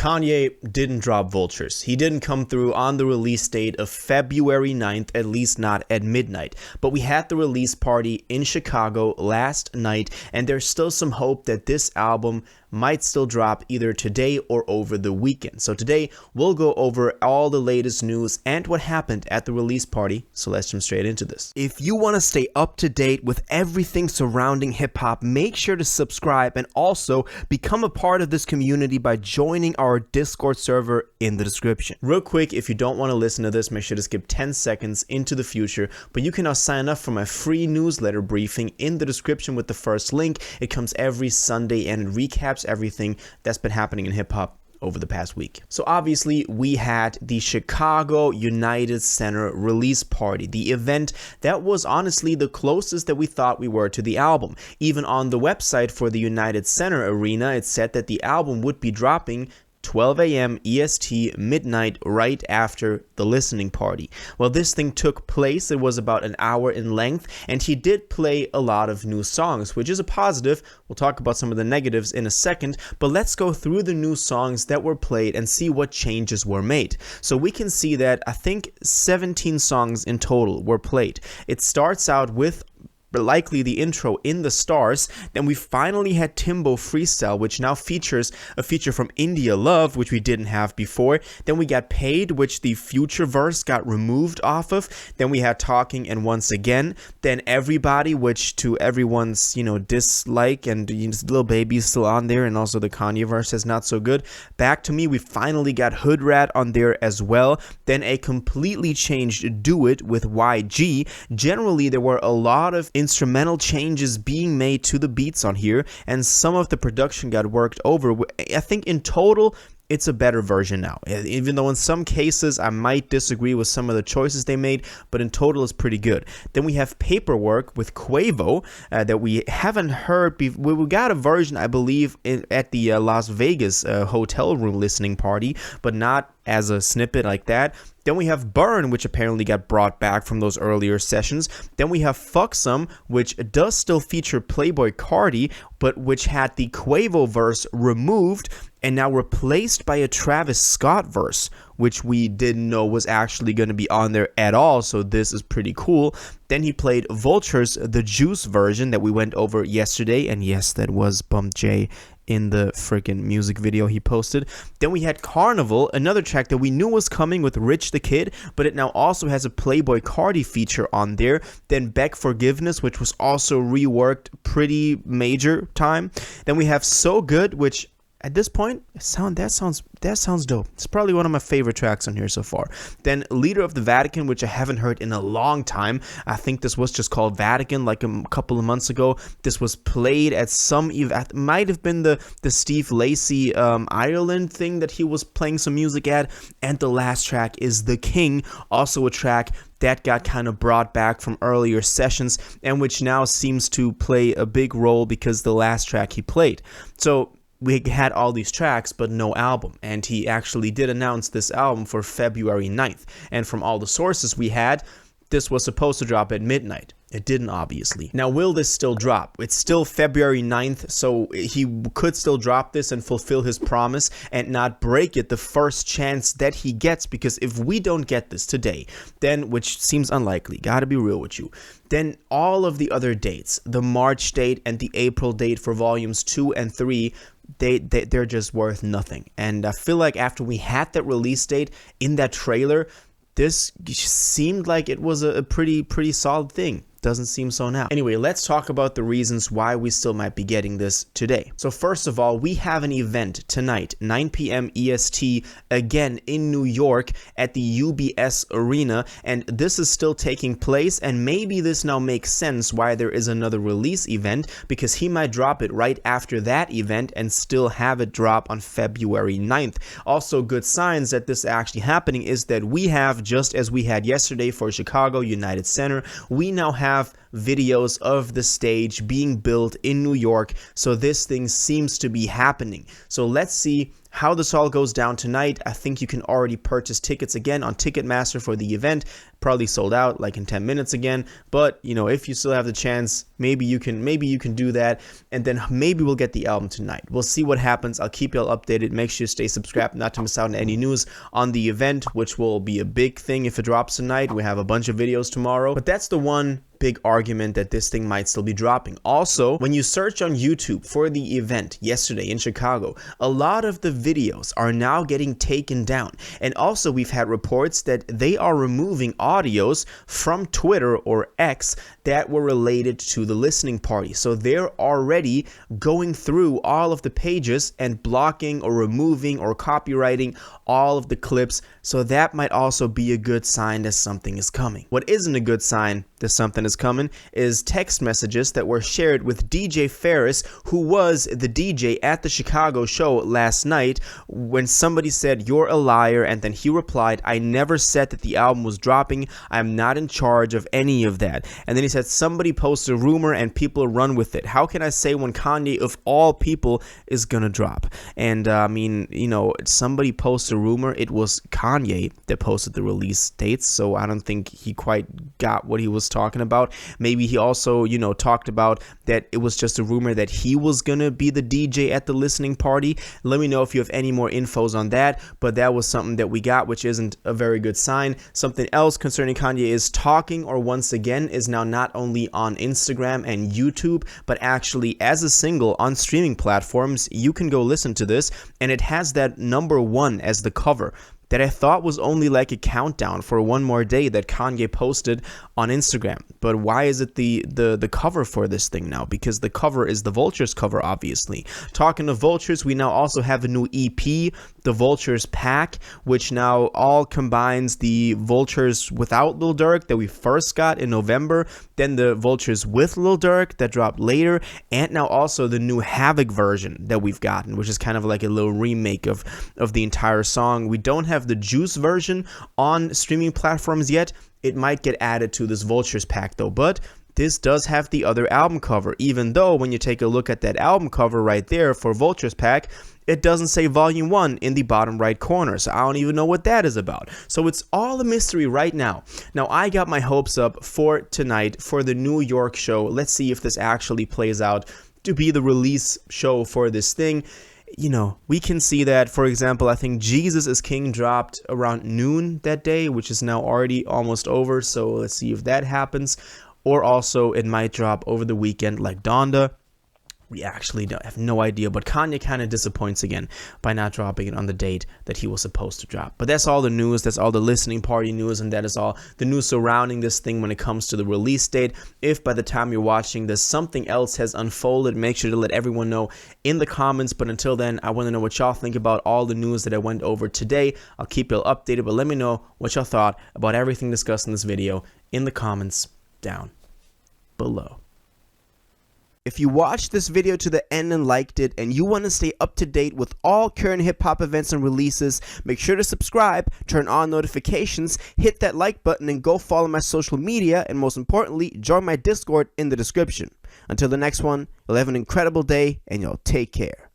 Kanye didn't drop Vultures. He didn't come through on the release date of February 9th, at least not at midnight. But we had the release party in Chicago last night, and there's still some hope that this album might still drop either today or over the weekend. So today we'll go over all the latest news and what happened at the release party. So let's jump straight into this. If you want to stay up to date with everything surrounding hip hop, make sure to subscribe and also become a part of this community by joining our Discord server in the description. Real quick, if you don't want to listen to this, make sure to skip 10 seconds into the future, but you can now sign up for my free newsletter briefing in the description with the first link. It comes every Sunday and it recaps everything that's been happening in hip-hop over the past week. So obviously we had the Chicago United Center release party, the event that was honestly the closest that we thought we were to the album. Even on the website for the United Center Arena, it said that the album would be dropping 12 a.m. EST midnight right after the listening party. Well, this thing took place. It was about an hour in length, and he did play a lot of new songs, which is a positive. We'll talk about some of the negatives in a second, but let's go through the new songs that were played and see what changes were made. So we can see that I think 17 songs in total were played. It starts out with likely the intro In the Stars. Then we finally had Timbo Freestyle, which now features a feature from India Love, which we didn't have before. Then we got Paid, which the Future verse got removed off of. Then we had Talking and Once Again. Then Everybody, which to everyone's dislike, and Lil Baby's still on there, and also the Kanye verse is not so good. Back to Me, we finally got Hood Rat on there as well. Then a completely changed Do It with YG. Generally, there were a lot of instrumental changes being made to the beats on here, and some of the production got worked over. I think in total it's a better version now, even though in some cases I might disagree with some of the choices they made, but in total it's pretty good. Then we have Paperwork with Quavo that we haven't heard before. We got a version, I believe, at the Las Vegas hotel room listening party, but not as a snippet like that. Then we have Burn, which apparently got brought back from those earlier sessions. Then we have Fuck Some, which does still feature Playboi Carti, but which had the Quavo verse removed and now replaced by a Travis Scott verse, which we didn't know was actually going to be on there at all, so this is pretty cool. Then he played Vultures, the Juice version that we went over yesterday, and yes, that was Bump J in the freaking music video he posted. Then we had Carnival, another track that we knew was coming with Rich the Kid, but it now also has a Playboi Carti feature on there. Then Beg Forgiveness, which was also reworked pretty major time. Then we have So Good, which at this point, that sounds dope. It's probably one of my favorite tracks on here so far. Then Leader of the Vatican, which I haven't heard in a long time. I think this was just called Vatican like a couple of months ago. This was played at some event. Might have been the Steve Lacy Ireland thing that he was playing some music at. And the last track is The King, also a track that got kind of brought back from earlier sessions and which now seems to play a big role because the last track he played. So we had all these tracks, but no album. And he actually did announce this album for February 9th. And from all the sources we had, this was supposed to drop at midnight. It didn't, obviously. Now, will this still drop? It's still February 9th, so he could still drop this and fulfill his promise and not break it the first chance that he gets, because if we don't get this today, then, which seems unlikely, gotta be real with you, then all of the other dates, the March date and the April date for volumes 2 and 3, they're just worth nothing. And I feel like after we had that release date in that trailer, this seemed like it was a pretty solid thing. Doesn't seem so now. Anyway, let's talk about the reasons why we still might be getting this today. So first of all, we have an event tonight, 9 p.m. EST, again in New York at the UBS Arena, and this is still taking place, and maybe this now makes sense why there is another release event, because he might drop it right after that event and still have it drop on February 9th. Also, good signs that this is actually happening is that we have, just as we had yesterday for Chicago United Center, we now have videos of the stage being built in New York, so this thing seems to be happening. So let's see how this all goes down tonight, I think you can already purchase tickets again on Ticketmaster for the event. Probably sold out like in 10 minutes again, but you know, if you still have the chance, maybe you can do that, and then maybe we'll get the album tonight. We'll see what happens. I'll keep y'all updated. Make sure you stay subscribed not to miss out on any news on the event, which will be a big thing if it drops tonight. We have a bunch of videos tomorrow, but that's the one big argument that this thing might still be dropping. Also, when you search on YouTube for the event yesterday in Chicago, a lot of the videos are now getting taken down. And also, we've had reports that they are removing audios from Twitter or X that were related to the listening party. So they're already going through all of the pages and blocking or removing or copywriting all of the clips. So that might also be a good sign that something is coming. What isn't a good sign that something is coming is text messages that were shared with DJ Ferris, who was the DJ at the Chicago show last night, when somebody said, "You're a liar," and then he replied, "I never said that the album was dropping. I'm not in charge of any of that." And then he said, "Somebody posts a rumor and people run with it. How can I say when Kanye, of all people, is gonna drop?" And I mean, you know, somebody posts a rumor. It was Kanye that posted the release dates, so I don't think he quite got what he was talking about. Maybe he also, you know, talked about that it was just a rumor that he was gonna be the DJ at the listening party. Let me know if you have any more infos on that, but that was something that we got, which isn't a very good sign. Something else concerning Kanye is Talking, or Once Again, is now not only on Instagram and YouTube, but actually as a single on streaming platforms. You can go listen to this, and it has that #1 as the cover that I thought was only like a countdown for one more day that Kanye posted on Instagram. But why is it the cover for this thing now? Because the cover is the Vultures cover, obviously. Talking of Vultures, we now also have a new EP, the Vultures Pack, which now all combines the Vultures without Lil Durk that we first got in November, then the Vultures with Lil Durk that dropped later, and now also the new Havoc version that we've gotten, which is kind of like a little remake of the entire song. We don't have the Juice version on streaming platforms yet. It might get added to this Vultures Pack though, but this does have the other album cover, even though when you take a look at that album cover right there for Vultures Pack, it doesn't say Volume 1 in the bottom right corner, so I don't even know what that is about. So it's all a mystery right now. Now, I got my hopes up for tonight for the New York show. Let's see if this actually plays out to be the release show for this thing. You know, we can see that, for example, I think Jesus is King dropped around noon that day, which is now already almost over, so let's see if that happens. Or also, it might drop over the weekend like Donda. We actually have no idea, but Kanye kind of disappoints again by not dropping it on the date that he was supposed to drop. But that's all the news, that's all the listening party news, and that is all the news surrounding this thing when it comes to the release date. If by the time you're watching this, something else has unfolded, make sure to let everyone know in the comments. But until then, I want to know what y'all think about all the news that I went over today. I'll keep y'all updated, but let me know what y'all thought about everything discussed in this video in the comments down below. If you watched this video to the end and liked it, and you want to stay up to date with all current hip-hop events and releases, make sure to subscribe, turn on notifications, hit that like button, and go follow my social media, and most importantly, join my Discord in the description. Until the next one, you'll have an incredible day, and y'all take care.